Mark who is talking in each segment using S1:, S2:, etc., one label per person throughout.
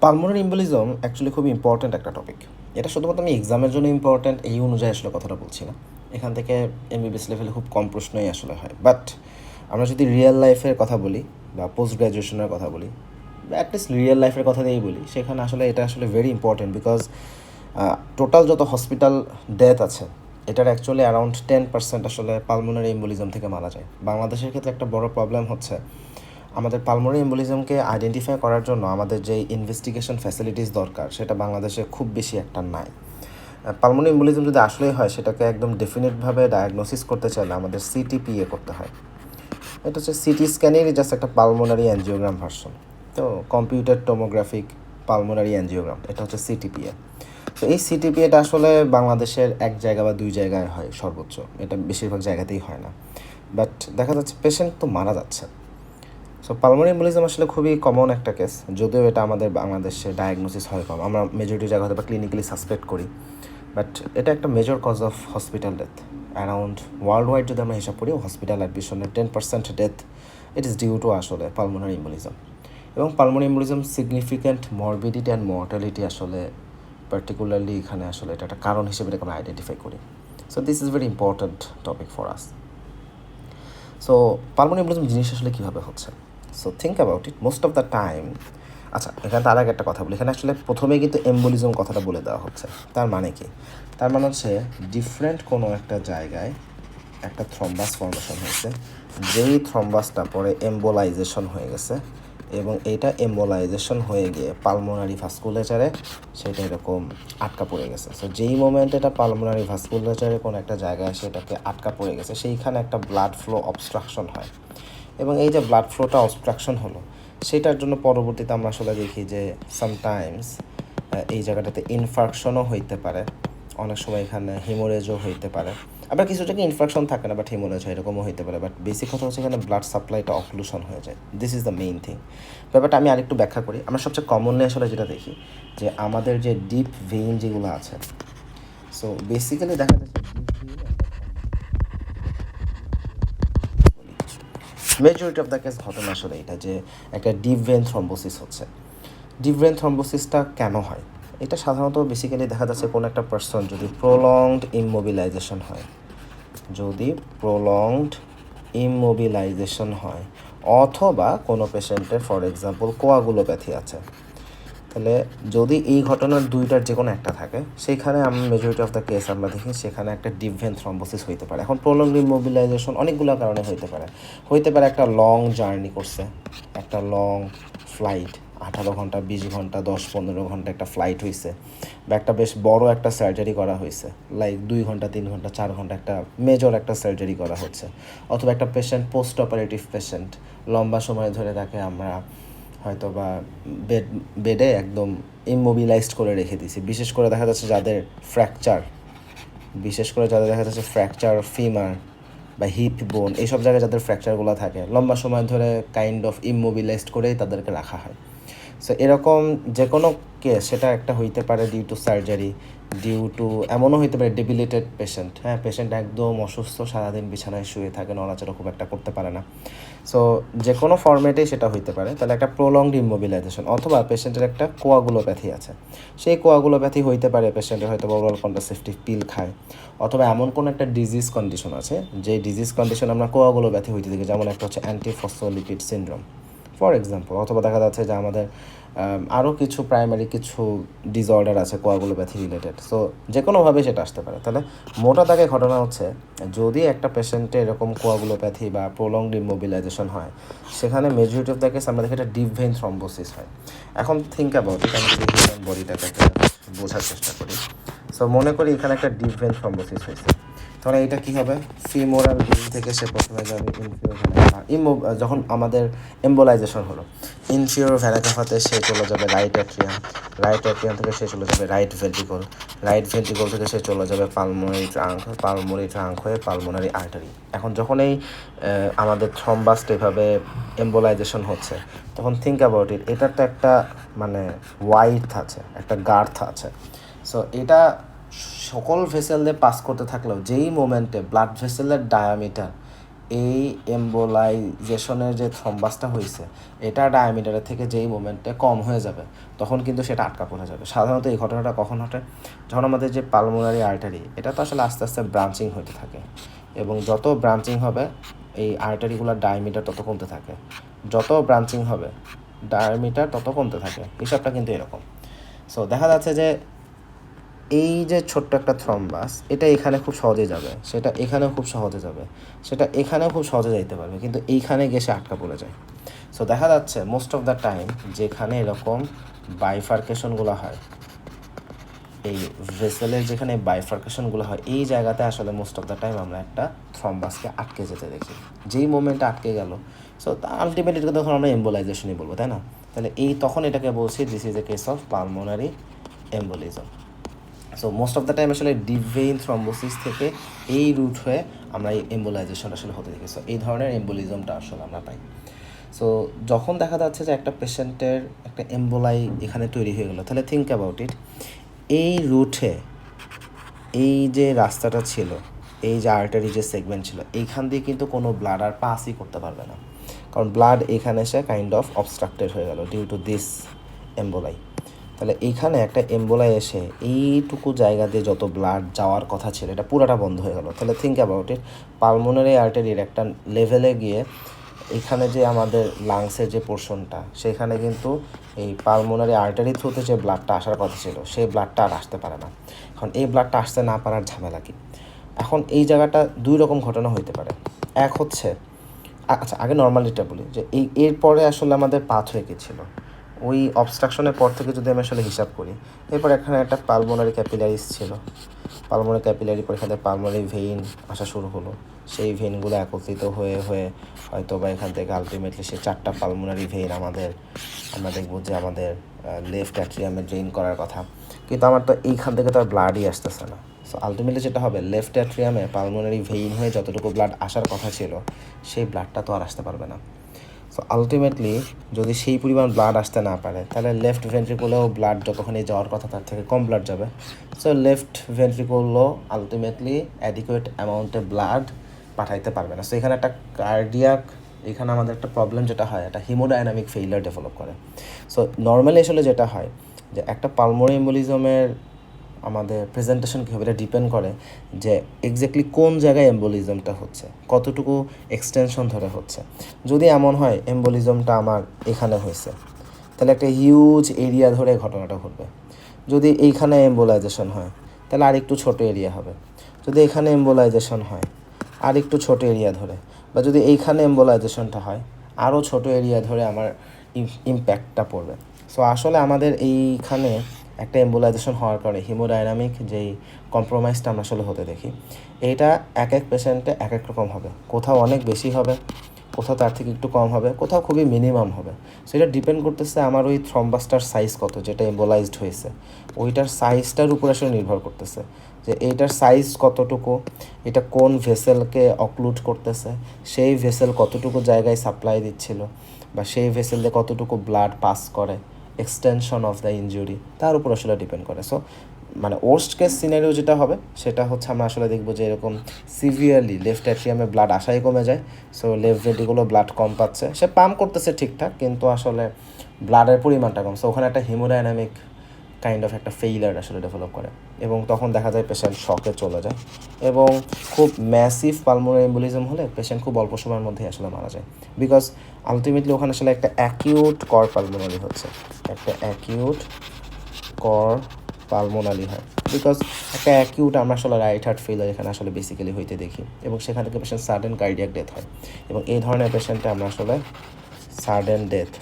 S1: Pulmonary embolism actually খুব important একটা topic. এটা শুধুমাত্র আমি এক্সামের জন্য ইম্পর্ট্যান্ট এই অনুযায়ী আসলে কথাটা বলছি না। এখান থেকে এমবিবিএস লেভেলে খুব কম প্রশ্নই আসলে হয়। বাট আমরা যদি রিয়েল লাইফের কথা বলি বা পোস্ট গ্র্যাজুয়েশনের কথা বলি বা অ্যাটলিস্ট রিয়েল লাইফের কথা দিয়েই বলি, সেখানে আসলে এটা আসলে ভেরি ইম্পর্ট্যান্ট বিকজ টোটাল যত হসপিটাল ডেথ আছে এটার অ্যাকচুয়ালি অ্যারাউন্ড 10% আসলে পালমোনারি এম্বোলিজম থেকে মারা যায়। বাংলাদেশের ক্ষেত্রে একটা বড় প্রবলেম হচ্ছে আমাদের পালমোনারি এম্বোলিজমকে আইডেন্টিফাই করার জন্য আমাদের যে ইনভেস্টিগেশন ফ্যাসিলিটিস দরকার সেটা বাংলাদেশে খুব বেশি একটা নাই। পালমোনারি এম্বোলিজম যদি আসলেই হয় সেটাকে একদম ডেফিনিটভাবে ডায়াগনোসিস করতে চাইলে আমাদের সিটিপিএ করতে হয়। এটা হচ্ছে সিটি স্ক্যানেরই জাস্ট একটা পালমোনারি অ্যানজিওগ্রাম ভার্সন। তো কম্পিউটার টোমোগ্রাফিক পালমোনারি অ্যানজিওগ্রাম এটা হচ্ছে সিটিপিএ। তো এই সিটিপিএটা আসলে বাংলাদেশের এক জায়গা বা দুই জায়গায় হয় সর্বোচ্চ, এটা বেশিরভাগ জায়গাতেই হয় না। বাট দেখা যাচ্ছে পেশেন্ট তো মারা যাচ্ছে। সো পালমোনারি এম্বোলিজম আসলে খুবই কমন একটা কেস, যদিও এটা আমাদের বাংলাদেশে ডায়াগনোসিস হয় কম, আমরা মেজরিটি জায়গা হয়তো বা ক্লিনিক্যালি সাসপেক্ট করি। বাট এটা একটা major cause of hospital death. Around worldwide যদি আমরা হিসাব করি হসপিটাল অ্যাডমিশনের 10% death it is due to আসলে পালমোনারি এম্বোলিজম। এবং pulmonary embolism significant morbidity and mortality আসলে পার্টিকুলারলি এখানে আসলে এটা একটা কারণ হিসেবে এটাকে আমরা আইডেন্টিফাই করি। So this is very important topic for us. So pulmonary embolism জিনিস আসলে কীভাবে হচ্ছে? So think about it most of the time. আচ্ছা, এখানে তার আগে একটা কথা বলি, এখানে আসলে প্রথমেই কিন্তু এম্বোলিজম কথাটা বলে দেওয়া হচ্ছে। তার মানে কি? তার মানে হচ্ছে ডিফারেন্ট কোনো একটা জায়গায় একটা থ্রম্বাস ফর্মেশন হয়েছে, যেই থ্রম্বাসটা পরে এম্বোলাইজেশন হয়ে গেছে এবং এইটা এম্বোলাইজেশন হয়ে গিয়ে পালমোনারি ভাস্কুলেচারে সেটা এরকম আটকা পড়ে গেছে। সো যেই মোমেন্টে এটা পালমোনারি ভাস্কুলেচারে কোনো একটা জায়গায় সেটাকে আটকা পড়ে গেছে, সেইখানে একটা ব্লাড ফ্লো অবস্ট্রাকশন হয় এবং এই যে ব্লাড ফ্লোটা অবস্ট্রাকশন হলো সেটার জন্য পরবর্তীতে আমরা আসলে দেখি যে সামটাইমস এই জায়গাটাতে ইনফার্কশনও হইতে পারে, অনেক সময় এখানে হিমোরেজও হইতে পারে, আবার কিছু জায়গায় ইনফেকশন থাকে না বাট হিমোরেজ হয়, এরকমও হইতে পারে। বাট বেসিক কথা হচ্ছে এখানে ব্লাড সাপ্লাইটা অক্লুশন হয়ে যায়। This is the main thing. ব্যাপারটা আমি আরেকটু ব্যাখ্যা করি। আমরা সবচেয়ে কমনলি আসলে যেটা দেখি যে আমাদের যে ডিপ ভেইন যেগুলো আছে, সো বেসিক্যালি দেখা যাচ্ছে মেজরিটি অফ দ্য কেস ঘটনা আসলে এটা যে একটা ডিপ ভেন থ্রম্বোসিস হচ্ছে। ডিপ ভেন থ্রম্বোসিসটা কেন হয়? এটা সাধারণত বেসিক্যালি দেখা যাচ্ছে কোনো একটা পার্সন যদি প্রলংড ইমমোবিলাইজেশন হয়, যদি প্রলংড ইমমোবিলাইজেশন হয় অথবা কোনো পেশেন্টের ফর এক্সাম্পল কোয়াগুলোপ্যাথি আছে, তাহলে যদি এই ঘটনার দুইটার যে কোনো একটা থাকে সেইখানে আমরা মেজরিটি অফ দ্য কেস আমরা দেখি সেখানে একটা ডিপ ভেন থ্রম্বোসিস হইতে পারে। এখন প্রলংড ইমমোবিলাইজেশন অনেকগুলো কারণে হইতে পারে একটা লং জার্নি করছে, একটা লং ফ্লাইট, 18 ঘন্টা 20 ঘন্টা 10-15 ঘন্টা একটা ফ্লাইট হয়েছে, বা একটা বেশ বড় একটা সার্জারি করা হয়েছে, লাইক 2 ঘন্টা 3 ঘন্টা 4 ঘন্টা একটা মেজর একটা সার্জারি করা হচ্ছে, অথবা একটা পেশেন্ট পোস্ট অপারেটিভ পেশেন্ট, লম্বা সময় ধরে তাকে আমরা হয়তো বা বেডে একদম ইমমোবিলাইজড করে রেখে দিয়েছি। বিশেষ করে যাদের দেখা যাচ্ছে ফ্র্যাকচার ফিমার বা হিপ বোন, এইসব জায়গায় যাদের ফ্র্যাকচারগুলো থাকে লম্বা সময় ধরে কাইন্ড অফ ইমমোবিলাইজড করেই তাদেরকে রাখা হয়। সো এরকম যে কোনো কেস সেটা একটা হইতে পারে due to surgery, due to এমনও হইতে পারে ডেবিলিটেড পেশেন্ট, হ্যাঁ পেশেন্ট একদম অসুস্থ, সারাদিন বিছানায় শুয়ে থাকে, নড়াচড়া খুব একটা করতে পারে না। সো যে কোনো ফর্মেটেই সেটা হইতে পারে। তাহলে একটা প্রলংড ইমমোবিলাইজেশন, অথবা পেশেন্টের একটা কোয়াগুলোপ্যাথি আছে, সেই কোয়াগুলোপ্যাথি হইতে পারে পেশেন্টের হয়তো ওরাল কন্ট্রাসেপটিভ পিল খায়, অথবা এমন কোনো একটা ডিজিজ কন্ডিশন আছে যে ডিজিজ কন্ডিশন আমরা কোয়াগুলোপ্যাথি হইতে দেখি, যেমন একটা হচ্ছে অ্যান্টিফসফোলিপিড সিনড্রোম ফর এক্সাম্পল, অথবা দেখা যাচ্ছে যে আমাদের আরও কিছু প্রাইমারি কিছু ডিসঅর্ডার আছে কোয়াগুলোপ্যাথি রিলেটেড। সো যে কোনোভাবে সেটা আসতে পারে। তাহলে মোটা দাগে ঘটনা হচ্ছে যদি একটা পেশেন্টে এরকম কোয়াগুলোপ্যাথি বা প্রলংড ইমমোবিলাইজেশন হয়, সেখানে মেজরিটি অফ দ্য কেস আমরা দেখি একটা ডিপ ভেইন থ্রম্বোসিস হয়। এখন থিঙ্ক অ্যাবাউট ইট, আমি যদি হিউম্যান বডিটাকে একটা বোঝার চেষ্টা করি। সো মনে করি এখানে একটা ডিপ ভেইন থ্রম্বোসিস হয়েছে, তাহলে এটা কী হবে? ফিমোরাল ভেইন থেকে সে প্রথমে যাবে ইনফিরিয়র ভেনা, যখন আমাদের এম্বোলাইজেশন হলো ইনফিরিয়র ভেনা কাফাতে সে চলে যাবে রাইট অ্যাট্রিয়াম থেকে সে চলে যাবে রাইট ভেন্ট্রিকল থেকে সে চলে যাবে পালমোনারি ট্রাঙ্ক হয়ে পালমোনারি আর্টারি। এখন যখন এই আমাদের থ্রম্বাসটা এভাবে এম্বোলাইজেশন হচ্ছে, তখন থিঙ্ক অ্যাবাউট ইট, এটার তো একটা মানে ওয়াইড আছে, একটা গার্থ আছে। সো এটা সকল ভেসেল দিয়ে পাস করতে থাকলেও যেই মোমেন্টে ব্লাড ভেসেলের ডায়ামিটার এই এম্বোলাইজেশনের যে থ্রম্বাসটা হয়েছে এটা ডায়ামিটারের থেকে যেই মোমেন্টে কম হয়ে যাবে তখন কিন্তু সেটা আটকা পড়ে যাবে। সাধারণত এই ঘটনাটা কখন ঘটে? যখন আমাদের যে পালমোনারি আর্টারি এটা তো আসলে আস্তে আস্তে ব্রাঞ্চিং হতে থাকে, এবং যত ব্রাঞ্চিং হবে এই আর্টারিগুলোর ডায়ামিটার তত কমতে থাকে, যত ব্রাঞ্চিং হবে ডায়ামিটার তত কমতে থাকে। হিসাবটা কিন্তু এরকম। সো দেখা যাচ্ছে যে এই যে ছোট্ট একটা থ্রম্বাস এটা এখানে খুব সহজে যাবে, সেটা এখানেও খুব সহজে যাবে, সেটা এখানেও খুব সহজে যাইতে পারবে, কিন্তু এইখানে গিয়ে সে আটকা পড়ে যায়। সো দেখা যাচ্ছে মোস্ট অফ দ্য টাইম যেখানে এরকম বাইফার্কেশনগুলো হয়, এই ভেসেলের যেখানে বাইফার্কেশনগুলো হয় এই জায়গাতে আসলে মোস্ট অফ দ্য টাইম আমরা একটা থ্রম্বাসকে আটকে যেতে দেখি। যেই মোমেন্টে আটকে গেল সো আলটিমেটলি তখন আমরা এম্বোলাইজেশনই বলবো, তাই না? তাহলে তখন এটাকে বলছি this is a case of pulmonary embolism. So most of the time আসলে ডিপ ভেইন থ্রম্বোসিস থেকে এই রুট হয়ে আমরা এই এম্বোলাইজেশন আসলে হতে দেখি। সো এই ধরনের এম্বোলিজমটা আসলে আমরা পাই। সো যখন দেখা যাচ্ছে যে একটা পেশেন্টের একটা এম্বোলাই এখানে তৈরি হয়ে গেলো, তাহলে থিঙ্ক অ্যাবাউট ইট, এই রুটে এই যে রাস্তাটা ছিল, এই যে আর্টারি যে সেগমেন্ট ছিল, এইখান দিয়ে কিন্তু কোনো ব্লাড আর পাসই করতে পারবে না, কারণ ব্লাড এখানে এসে কাইন্ড অফ অবস্ট্রাক্টেড হয়ে গেল ডিউ টু দিস এম্বোলাই। তাহলে এইখানে একটা এম্বোলাই এসে এইটুকু জায়গা দিয়ে যত ব্লাড যাওয়ার কথা ছিল এটা পুরোটা বন্ধ হয়ে গেল। তাহলে থিঙ্ক অ্যাবাউট ইট, পালমোনারি আর্টারির একটা লেভেলে গিয়ে এখানে যে আমাদের লাংসের যে পোর্শনটা সেখানে কিন্তু এই পালমোনারি আর্টারি থ্রুতে যে ব্লাডটা আসার কথা ছিল সেই ব্লাডটা আর আসতে পারে না। এখন এই ব্লাডটা আসতে না পারার ঝামেলা কি? এখন এই জায়গাটা দুই রকম ঘটনা হইতে পারে। এক হচ্ছে, আচ্ছা আগে নর্মালিটা বলি যে এরপরে আসলে আমাদের পাথওয়ে কী ছিল, ওই অবস্ট্রাকশনের পর থেকে যদি আমি আসলে হিসাব করি, এরপর এখানে একটা পালমোনারি ক্যাপিলারিস ছিল, পালমোনারি ক্যাপিলারি পর এখানে পালমোনারি ভেইন আসা শুরু হলো, সেই ভেইনগুলো একত্রিত হয়ে হয়ে হয়তো বা এখান থেকে আলটিমেটলি সেই 4টা পালমোনারি ভেইন আমরা দেখবো যে আমাদের লেফট অ্যাট্রিয়ামে ড্রেন করার কথা, কিন্তু আমার তো এইখান থেকে তো আর ব্লাডই আসতেছে না। সো আলটিমেটলি যেটা হবে, লেফট অ্যাট্রিয়ামে পালমোনারি ভেইন হয়ে যতটুকু ব্লাড আসার কথা ছিল সেই ব্লাডটা তো আর আসতে পারবে না। সো আলটিমেটলি যদি সেই পরিমাণ ব্লাড আসতে না পারে তাহলে লেফট ভেন্ট্রিকুলেও ব্লাড যতক্ষণে যাওয়ার কথা তার থেকে কম ব্লাড যাবে। সো লেফট ভেন্ট্রিকুলও আলটিমেটলি অ্যাডিকুয়েট অ্যামাউন্টে ব্লাড পাঠাইতে পারবে না। সো এখানে একটা কার্ডিয়াক, এখানে আমাদের একটা প্রবলেম যেটা হয়, একটা হিমোডাইনামিক ফেইলিয়ার ডেভেলপ করে। সো নর্মালি আসলে যেটা হয় যে একটা পালমোনারি এম্বোলিজমের আমাদের প্রেজেন্টেশন কী হবে এটা ডিপেন্ড করে যে এক্স্যাক্টলি কোন জায়গায় এম্বোলিজমটা হচ্ছে, কতটুকু এক্সটেনশন ধরে হচ্ছে। যদি এমন হয় এম্বোলিজমটা আমার এখানে হয়েছে তাহলে একটা হিউজ এরিয়া ধরে ঘটনাটা ঘটবে। যদি এইখানে এম্বোলাইজেশন হয় তাহলে আর একটু ছোটো এরিয়া হবে। যদি এখানে এম্বোলাইজেশন হয় আর একটু ছোটো এরিয়া ধরে, বা যদি এইখানে এম্বোলাইজেশনটা হয় আরও ছোটো এরিয়া ধরে আমার ইম্প্যাক্টটা পড়বে। সো আসলে আমাদের এইখানে একটা এম্বোলাইজেশন হওয়ার কারণে হিমোডাইনামিক যেই কম্প্রোমাইজটা আমরা আসলে হতে দেখি, এইটা এক এক পেশেন্টে এক এক রকম হবে। কোথাও অনেক বেশি হবে, কোথাও তার থেকে একটু কম হবে, কোথাও খুবই মিনিমাম হবে। সো এটা ডিপেন্ড করতেছে আমার ওই থ্রম্বাসটার সাইজ কত, যেটা এম্বোলাইজড হয়েছে ওইটার সাইজটার উপর আসলে নির্ভর করতেছে যে এইটার সাইজ কতটুকু, এটা কোন ভেসেলকে অক্লুড করতেছে, সেই ভেসেল কতটুকু জায়গায় সাপ্লাই দিচ্ছিল, বা সেই ভেসেল দিয়ে কতটুকু ব্লাড পাস করে, এক্সটেনশন অফ দ্য ইনজুরি, তার উপর আসলে ডিপেন্ড করে। সো মানে ওর্স্ট কেস সিনারিও যেটা হবে সেটা হচ্ছে আমরা আসলে দেখবো যে এরকম সিভিয়ারলি লেফট অ্যাট্রিয়ামে ব্লাড আসাই কমে যায়। সো লেফট ভেন্ট্রিকুলো ব্লাড কম পাচ্ছে, সে পাম্প করতেছে ঠিকঠাক কিন্তু আসলে ব্লাডের পরিমাণটা কম। সো ওখানে একটা হিমোডাইনামিক কাইন্ড অফ একটা ফেইলার আসলে ডেভেলপ করে, এবং তখন দেখা যায় পেশেন্ট শকে চলে যায়, এবং খুব ম্যাসিভ পালমোনারি এম্বোলিজম হলে পেশেন্ট খুব অল্প সময়ের মধ্যেই আসলে মারা যায়, বিকজ আলটিমেটলি ওখানে আসলে একটা অ্যাকিউট কর পালমোনারি হচ্ছে, একটা অ্যাকিউট কর পালমোনারি হয়, বিকজ একটা অ্যাকিউট আমরা আসলে রাইট হার্ট ফেইলার এখানে আসলে বেসিক্যালি হইতে দেখি, এবং সেখান থেকে পেশেন্ট সাডেন কার্ডিয়াক ডেথ হয়, এবং এই ধরনের পেশেন্টে আমরা আসলে সাডেন ডেথ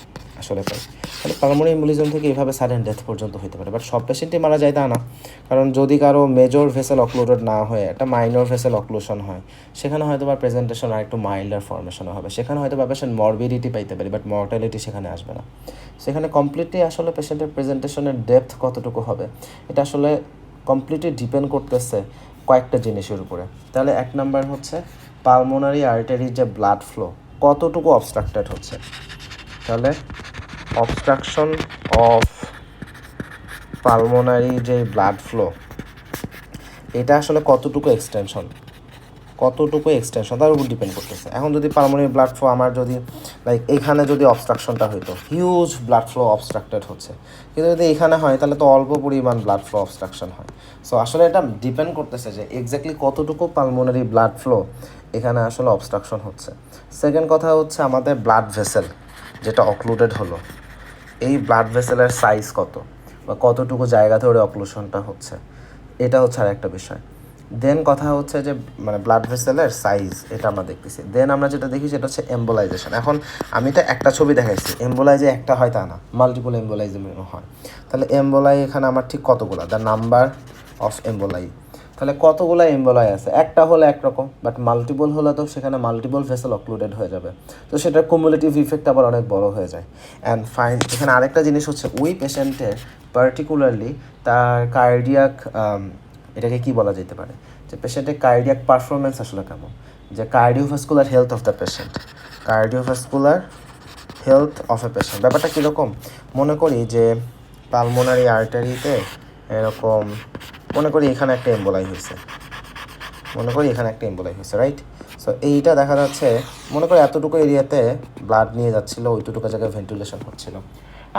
S1: আসলে পাই। তাহলে পালমোনারি এম্বোলিজম থেকে এইভাবে সাডেন ডেথ পর্যন্ত হতে পারে, বাট সব পেশেন্টই মারা যায় তা না, কারণ যদি কারো মেজর ভেসেল অক্লুডেড না হয়ে একটা মাইনর ভেসেল অক্লুশন হয় সেখানে হয়তো বা প্রেজেন্টেশন আর একটু মাইল্ডার ফর্মেশনও হবে, সেখানে হয়তো বা পেশেন্ট মরবিডিটি পাইতে পারি, বাট মর্টালিটি সেখানে আসবে না। সেখানে কমপ্লিটলি আসলে পেশেন্টের প্রেজেন্টেশনের ডেপথ কতটুকু হবে এটা আসলে কমপ্লিটলি ডিপেন্ড করতেছে কয়েকটা জিনিসের উপরে। তাহলে এক নাম্বার হচ্ছে পালমোনারি আর্টারির যে ব্লাড ফ্লো কতটুকু অবস্ট্রাক্টেড হচ্ছে, তাহলে অবস্ট্রাকশন অফ পালমোনারি যে ব্লাড ফ্লো এটা আসলে কতটুকু এক্সটেনশন, কতটুকু এক্সটেনশন তার উপর ডিপেন্ড করতেছে। এখন যদি পালমোনারি ব্লাড ফ্লো আমার যদি লাইক এইখানে যদি অবস্ট্রাকশনটা হইতো, হিউজ ব্লাড ফ্লো অবস্ট্রাক্টেড হচ্ছে, কিন্তু যদি এখানে হয় তাহলে তো অল্প পরিমাণ ব্লাড ফ্লো অবস্ট্রাকশন হয়। সো আসলে এটা ডিপেন্ড করতেছে যে এক্স্যাক্টলি কতটুকু পালমোনারি ব্লাড ফ্লো এখানে আসলে অবস্ট্রাকশন হচ্ছে। সেকেন্ড কথা হচ্ছে আমাদের ব্লাড ভেসেল যেটা অক্লুডেড হলো, এই ব্লাড ভেসেলের সাইজ কত বা কতটুকু জায়গা ধরে অক্লুশনটা হচ্ছে, এটা হচ্ছে আর একটা বিষয়। দেন কথা হচ্ছে যে মানে ব্লাড ভেসেলের সাইজ এটা আমরা দেখতেছি। দেন আমরা যেটা দেখি সেটা হচ্ছে এম্বোলাইজেশন। এখন আমি তো একটা ছবি দেখাইছি, এম্বোলাইজে একটা হয় তা না, মাল্টিপল এম্বোলাইজেশন হয়। তাহলে এম্বোলাই এখানে আমার ঠিক কতগুলো, দ্য নাম্বার অফ এম্বোলাই, তাহলে কতগুলো এম্বোলাই আছে, একটা হলে একরকম, বাট মাল্টিপল হলে তো সেখানে মাল্টিপল ভেসেল অক্লুডেড হয়ে যাবে, তো সেটার কুমুলেটিভ ইফেক্ট আবার অনেক বড় হয়ে যায়। অ্যান্ড ফাইন এখানে আরেকটা জিনিস হচ্ছে ওই পেশেন্টের পার্টিকুলারলি তার কার্ডিয়াক এটাকে কি বলা যেতে পারে, যে পেশেন্টের কার্ডিয়াক পারফরমেন্স আসলে কেমন, যে cardiovascular health of the patient, cardiovascular health of a patient ব্যাপারটা কীরকম। মনে করি যে পালমোনারি আর্টারিতে এরকম মনে করি এখানে একটা এম্বোলাই হয়েছে, রাইট। সো এইটা দেখা যাচ্ছে মনে করি এতটুকু এরিয়াতে ব্লাড নিয়ে যাচ্ছিলো, ওইটুকু জায়গায় ভেন্টিলেশন হচ্ছিল।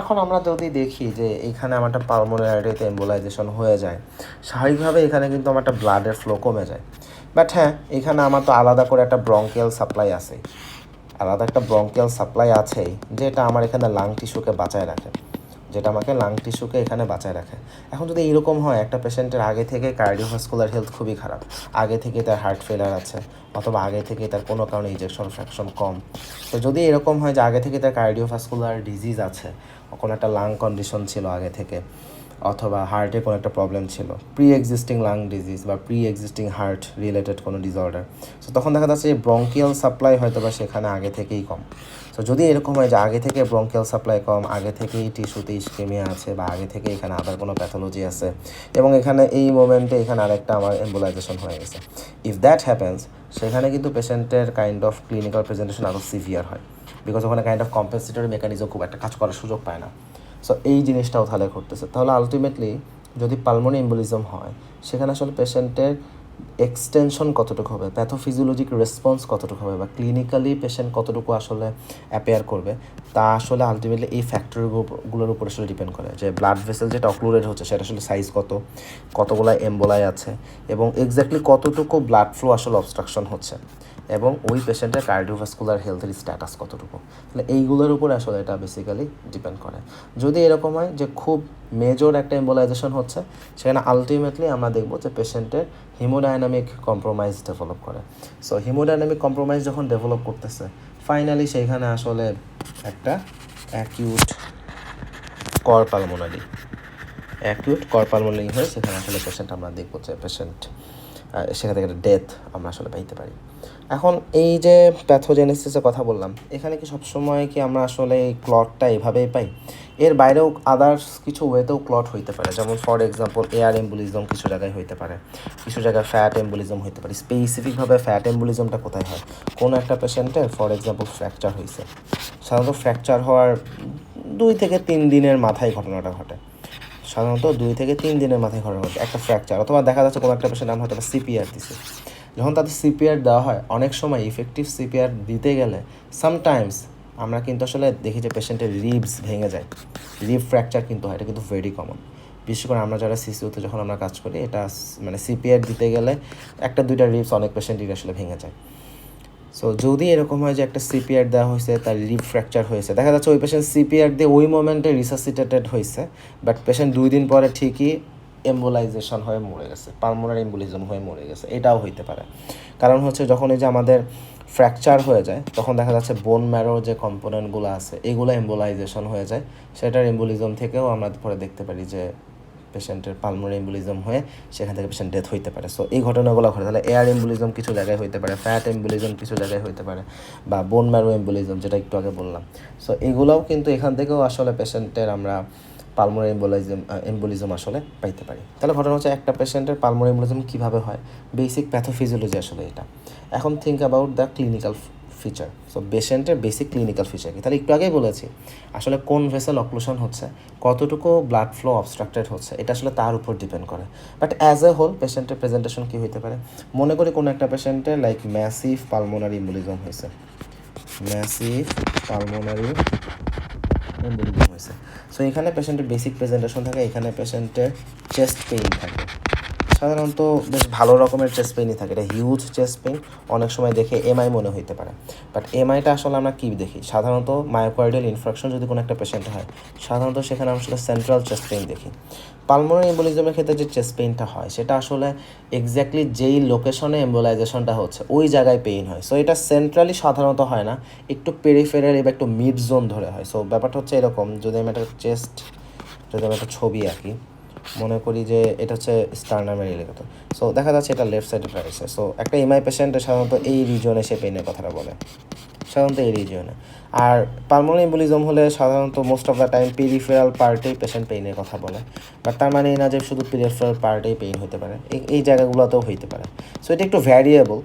S1: এখন আমরা যদি দেখি যে এইখানে আমার একটা পালমোনারি আর্টারিতে এম্বোলাইজেশন হয়ে যায়, স্বাভাবিকভাবে এখানে কিন্তু আমার একটা ব্লাডের ফ্লো কমে যায়। বাট হ্যাঁ, এখানে আমার তো আলাদা করে একটা ব্রঙ্কিয়াল সাপ্লাই আছেই, যেটা আমার এখানে লাং টিস্যুকে বাঁচায় রাখে, এখন যদি এরকম হয় একটা পেশেন্টের আগে থেকে কার্ডিওভাস্কুলার হেলথ খুবই খারাপ, আগে থেকে তার হার্ট ফেলার আছে, অথবা আগে থেকে তার কোনো কারণে ইজেকশন ফ্র্যাকশন কম, তো যদি এরকম হয় যে আগে থেকে তার কার্ডিওভাস্কুলার ডিজিজ আছে, কোনো একটা লাং কন্ডিশন ছিল আগে থেকে, অথবা হার্টে কোনো একটা প্রবলেম ছিল, প্রি এক্সিস্টিং লাং ডিজিজ বা প্রি এক্সিস্টিং হার্ট রিলেটেড কোনো ডিসঅর্ডার, সো তখন দেখা যাচ্ছে যে ব্রঙ্কিয়াল সাপ্লাই হয়তো বা সেখানে আগে থেকেই কম। সো যদি এরকম হয় যে আগে থেকে ব্রঙ্কিয়াল সাপ্লাই কম, আগে থেকেই টিস্যুতে ইসকেমিয়া আছে, বা আগে থেকে এখানে আদার কোনো প্যাথোলজি আছে, এবং এখানে এই মোমেন্টে এখানে আরেকটা আমার এম্বোলাইজেশন হয়ে গেছে, ইফ দ্যাট হ্যাপেন্স, সেখানে কিন্তু পেশেন্টের কাইন্ড অফ ক্লিনিক্যাল প্রেজেন্টেশন আরও সিভিয়ার হয়, বিকজ ওখানে কাইন্ড অফ কম্পেনসেটরি মেকানিজম খুব একটা কাজ করার সুযোগ পায় না। সো এই জিনিসটাও তাহলে ঘটতেছে। তাহলে আলটিমেটলি যদি পালমোনারি এম্বোলিজম হয়, সেখানে আসলে পেশেন্টের এক্সটেনশন কতটুকু হবে, প্যাথোফিজিওলজিক রেসপন্স কতটুকু হবে, বা ক্লিনিক্যালি পেশেন্ট কতটুকু আসলে অ্যাপেয়ার করবে, তা আসলে আলটিমেটলি এই ফ্যাক্টরগুলোর উপর আসলে ডিপেন্ড করে, যে ব্লাড ভেসেল যেটা অক্লুডেড হচ্ছে সেটা আসলে সাইজ কতগুলো এম্বোলাই আছে, এবং এক্স্যাক্টলি কতটুকু ব্লাড ফ্লো আসলে অবস্ট্রাকশন হচ্ছে, এবং ওই পেশেন্টের কার্ডিওভাস্কুলার হেলথের স্ট্যাটাস কতটুকু, তাহলে এইগুলোর উপরে আসলে এটা বেসিক্যালি ডিপেন্ড করে। যদি এরকম হয় যে খুব মেজর একটা এম্বোলাইজেশন হচ্ছে, সেখানে আলটিমেটলি আমরা দেখব যে পেশেন্টের হিমোডাইনামিক কম্প্রোমাইজ ডেভেলপ করে। সো হিমোডাইনামিক কম্প্রোমাইজ যখন ডেভেলপ করতেছে, ফাইনালি সেইখানে আসলে একটা অ্যাকিউট করপালমোনারি হয়ে সেখানে আসলে পেশেন্ট আমরা দেখবো যে সেখান থেকে একটা ডেথ আমরা আসলে পাইতে পারি। এখন এই যে প্যাথোজেনেসিসের কথা বললাম, এখানে কি সবসময় কি আমরা আসলে এই ক্লটটা এভাবেই পাই? এর বাইরেও আদার্স কিছু ওয়েতেও ক্লট হইতে পারে, যেমন ফর এক্সাম্পল এয়ার এম্বুলিজম কিছু জায়গায় হইতে পারে, কিছু জায়গায় ফ্যাট এম্বুলিজম হইতে পারে। স্পেসিফিকভাবে ফ্যাট এম্বুলিজমটা কোথায় হয়? কোনো একটা পেশেন্টের ফর এক্সাম্পল ফ্র্যাকচার হয়েছে, সাধারণত ফ্র্যাকচার হওয়ার 2 থেকে 3 দিনের মাথায় ঘটনাটা ঘটে, একটা ফ্র্যাকচার, অথবা দেখা যাচ্ছে কোনো একটা পেশেন্ট আমরা হয়তো সিপিআর দিছে। যখন তাদের সিপিআর দেওয়া হয়, অনেক সময় ইফেক্টিভ সিপিআর দিতে গেলে সামটাইমস আমরা কিন্তু আসলে দেখি যে পেশেন্টের রিবস ভেঙে যায়, রিব ফ্র্যাকচার কিন্তু হয়, এটা কিন্তু ভেরি কমন। বিশেষ করে আমরা যারা সিসিউতে যখন আমরা কাজ করি, এটা মানে সিপিআর দিতে গেলে 1-2টা রিবস অনেক পেশেন্টের আসলে ভেঙে যায়। সো যদি এরকম হয় যে একটা সিপিআর দেওয়া হয়েছে, তার রিব ফ্র্যাকচার হয়েছে, দেখা যাচ্ছে ওই পেশেন্ট সিপিআর দিয়ে ওই মোমেন্টে রিসাসিটেটেড হয়েছে, বাট পেশেন্ট 2 দিন পরে ঠিকই এম্বোলাইজেশন হয়ে মরে গেছে, পালমোনারি এম্বোলিজম হয়ে মরে গেছে, এটাও হইতে পারে। কারণ হচ্ছে যখন এই যে আমাদের ফ্র্যাকচার হয়ে যায়, তখন দেখা যাচ্ছে বোন ম্যারোর যে কম্পোনেন্টগুলো আছে এগুলো এম্বোলাইজেশন হয়ে যায়, সেটার এম্বোলিজম থেকেও আমরা পরে দেখতে পারি যে পেশেন্টের পালমোনারি এম্বোলিজম হয়ে সেখান থেকে পেশেন্ট ডেথ হইতে পারে। সো এই ঘটনাগুলো ঘটে। তাহলে এয়ার এম্বোলিজম কিছু জায়গায় হইতে পারে, ফ্যাট এম্বোলিজম কিছু জায়গায় হইতে পারে, বা বোন ম্যারো এম্বোলিজম যেটা একটু আগে বললাম। সো এগুলোও কিন্তু এখান থেকেও আসলে পেশেন্টের আমরা পালমোনারি এম্বোলিজম আসলে পাইতে পারি। তাহলে ঘটনা হচ্ছে একটা পেশেন্টের পালমোনারি এম্বোলিজম কীভাবে হয়, বেসিক প্যাথোফিজিওলজি আসলে এটা। এখন think about the clinical feature. So পেশেন্টের বেসিক ক্লিনিক্যাল ফিচার কি, তাহলে একটু আগেই বলেছি আসলে কোন ভেসেল অক্লুশন হচ্ছে, কতটুকু ব্লাড ফ্লো অবস্ট্রাক্টেড হচ্ছে, এটা আসলে তার উপর ডিপেন্ড করে। বাট অ্যাজ এ হোল পেশেন্টের প্রেজেন্টেশন কী হতে পারে, মনে করি কোনো একটা পেশেন্টের লাইক ম্যাসিভ পালমোনারি এম্বোলিজম হয়েছে, ম্যাসিভ পালমোনারি এম্বোলিজম হয়েছে। সো এখানে পেশেন্টের বেসিক প্রেজেন্টেশন থাকে, এখানে পেশেন্টের চেস্ট পেইন থাকে, সাধারণত বেশ ভালো রকমের চেস্ট পেইনই থাকে, এটা হিউজ চেস্ট পেইন, অনেক সময় দেখে এমআই মনে হইতে পারে। বাট এমআইটা আসলে আমরা কী দেখি, সাধারণত মায়োকার্ডিয়াল ইনফ্রাকশন যদি কোনো একটা পেশেন্ট হয় সাধারণত সেখানে আমরা আসলে সেন্ট্রাল চেস্ট পেইন দেখি। পালমোনারি এম্বোলিজমের ক্ষেত্রে যে চেস্ট পেইনটা হয় সেটা আসলে এক্স্যাক্টলি যেই লোকেশনে এম্বোলাইজেশনটা হচ্ছে ওই জায়গায় পেইন হয়। সো এটা সেন্ট্রালি সাধারণত হয় না, একটু পেরিফেরাল বা একটু মিড জোন ধরে হয়। সো ব্যাপারটা হচ্ছে এরকম, যদি আমি একটা ছবি আঁকি, মনে করি যে এটা হচ্ছে স্টার্নামের এলাকা, সো দেখা যাচ্ছে এটা লেফট সাইডে রয়েছে। সো একটা এমআই পেশেন্টে সাধারণত এই রিজনে সে পেইনের কথাটা বলে, সাধারণত এই রিজনে। আর পালমোনারি এম্বোলিজম হলে সাধারণত most of the time peripheral পার্টেই পেশেন্ট পেইনের কথা বলে। বাট তার মানে এই না যে শুধু পেরিফেরাল পার্টেই পেইন হতে পারে, এই জায়গাগুলোতেও হইতে পারে। সো এটা একটু ভ্যারিয়েবল,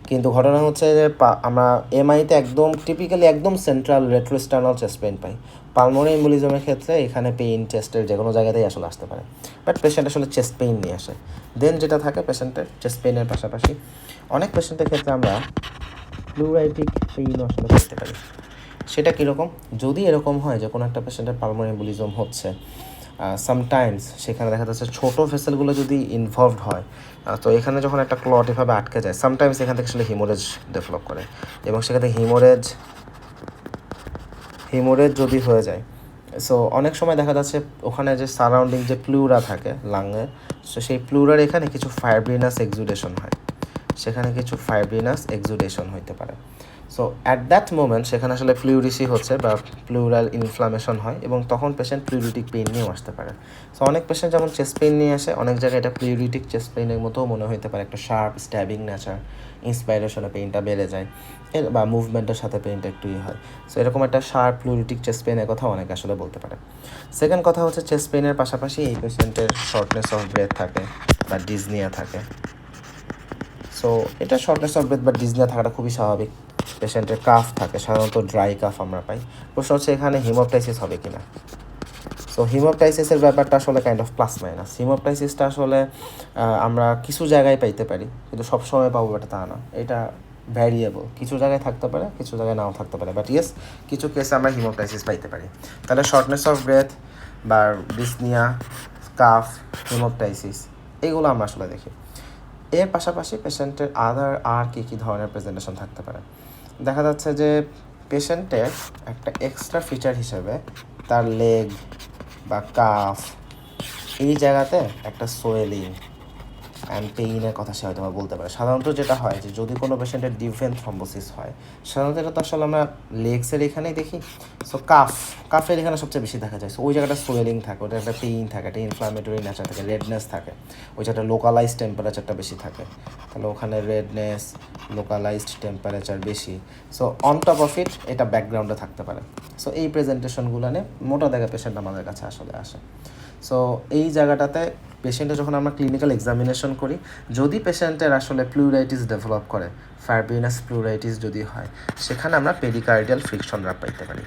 S1: কিন্তু ঘটনা হচ্ছে যে আমরা এমআইতে একদম টিপিক্যালি একদম সেন্ট্রাল রেট্রোস্টার্নাল চেস্ট পেইন পাই। পালমোনারি এম্বোলিজমের ক্ষেত্রে এখানে পেইন চেস্টের যে কোনো জায়গাতেই আসলে আসতে পারে, বাট পেশেন্ট আসলে চেস্ট পেইন নিয়ে আসে। দেন যেটা থাকে পেশেন্টের চেস্ট পেইনের পাশাপাশি অনেক পেশেন্টের ক্ষেত্রে আমরা প্লুরাইটিক পেইনও আসলে করতে পারি। সেটা কীরকম, যদি এরকম হয় যে কোনো একটা পেশেন্টের পালমোনারি এম্বোলিজম হচ্ছে, সামটাইমস সেখানে দেখা যাচ্ছে ছোটো ভেসেলগুলো যদি ইনভলভড হয়, তো এখানে যখন একটা ক্লট এভাবে আটকে যায় সামটাইমস এখান থেকে আসলে হিমোরেজ ডেভেলপ করে, এবং সেখানে হিমোরেজ যদি হয়ে যায়, সো অনেক সময় দেখা যাচ্ছে ওখানে যে সারাউন্ডিং যে প্লুরা থাকে লাংয়ের, সো সেই প্লুরার এখানে কিছু ফাইব্রিনাস এক্সুডেশন হয়, সেখানে কিছু ফাইব্রিনাস এক্সুডেশন হইতে পারে। সো অ্যাট দ্যাট মোমেন্ট সেখানে আসলে প্লিউরিসি হচ্ছে বা প্লুরাল ইনফ্লামেশন হয়, এবং তখন পেশেন্ট প্লিউরিটিক পেইন নিয়েও আসতে পারে। সো অনেক পেশেন্ট যেমন চেস্ট পেইন নিয়ে আসে, অনেক জায়গায় এটা প্লিউরিটিক চেস্ট পেইনের মতোও মনে হতে পারে, একটা শার্প স্ট্যাবিং নেচার, ইন্সপাইরেশনে পেইনটা বেড়ে যায় বা মুভমেন্টের সাথে পেইনটা একটু হয়। সো এরকম একটা শার্প প্লিউরিটিক চেস্ট পেইনের কথা অনেকে আসলে বলতে পারে। সেকেন্ড কথা হচ্ছে চেস্ট পেইনের পাশাপাশি এই পেশেন্টের শর্টনেস অফ ব্রেথ থাকে বা ডিজনিয়া থাকে। সো এটা শর্টনেস অফ ব্রেথ বা ডিজনিয়া থাকাটা খুবই স্বাভাবিক। পেশেন্টের কাফ থাকে, সাধারণত ড্রাই কাফ আমরা পাই। প্রশ্ন হচ্ছে এখানে হিমোপ্টাইসিস হবে কি না। সো হিমোপ্টাইসিসের ব্যাপারটা আসলে কাইন্ড অফ প্লাস মাইনাস। হিমোপ্টাইসিসটা আসলে আমরা কিছু জায়গায় পাইতে পারি, কিন্তু সবসময় পাবো এটা তা না, এটা ভ্যারিয়েবল, কিছু জায়গায় থাকতে পারে কিছু জায়গায় নাও থাকতে পারে, বাট ইয়েস কিছু কেসে আমরা হিমোপ্টাইসিস পাইতে পারি। তাহলে শর্টনেস অফ ব্রেথ বা ডিসনিয়া, কাফ, হিমোপ্টাইসিস এগুলো আমরা আসলে দেখি। এর পাশাপাশি পেশেন্টের আর কী ধরনের প্রেজেন্টেশন থাকতে পারে, দেখা যাচ্ছে যে পেশেন্টের একটা এক্সট্রা ফিচার হিসেবে তার লেগ বা কাফ এই জায়গাতে একটা সোয়েলিং অ্যান্ড পেইনের কথা সে হয়তো বলতে পারে। সাধারণত যেটা হয় যে যদি কোনো পেশেন্টের ডিভেন থ্রম্বোসিস হয়, সাধারণত এটা তো আসলে আমরা লেগসের এখানেই দেখি। সো কাফের এখানে সবচেয়ে বেশি দেখা যায়। সো ওই জায়গাটা সোয়েলিং থাকে, ওটা একটা পেইন থাকে, একটা ইনফ্লামেটরি নেচার থাকে, রেডনেস থাকে, ওই জায়গাটা লোকালাইজড টেম্পারেচারটা বেশি থাকে, তাহলে ওখানে রেডনেস, লোকালাইজড টেম্পারেচার বেশি। So on top of it এটা ব্যাকগ্রাউন্ডে থাকতে পারে। সো এই প্রেজেন্টেশনগুলো নিয়ে মোটা দাগে পেশেন্ট আমাদের কাছে আসলে আসে। সো এই জায়গাটাতে পেশেন্টের যখন আমরা ক্লিনিক্যাল এক্সামিনেশন করি, যদি পেশেন্টের আসলে প্লুরাইটিস ডেভেলপ করে, ফাইব্রিনাস প্লুরাইটিস যদি হয়, সেখানে আমরা পেরিকার্ডিয়াল ফ্রিকশন রাব পাইতে পারি।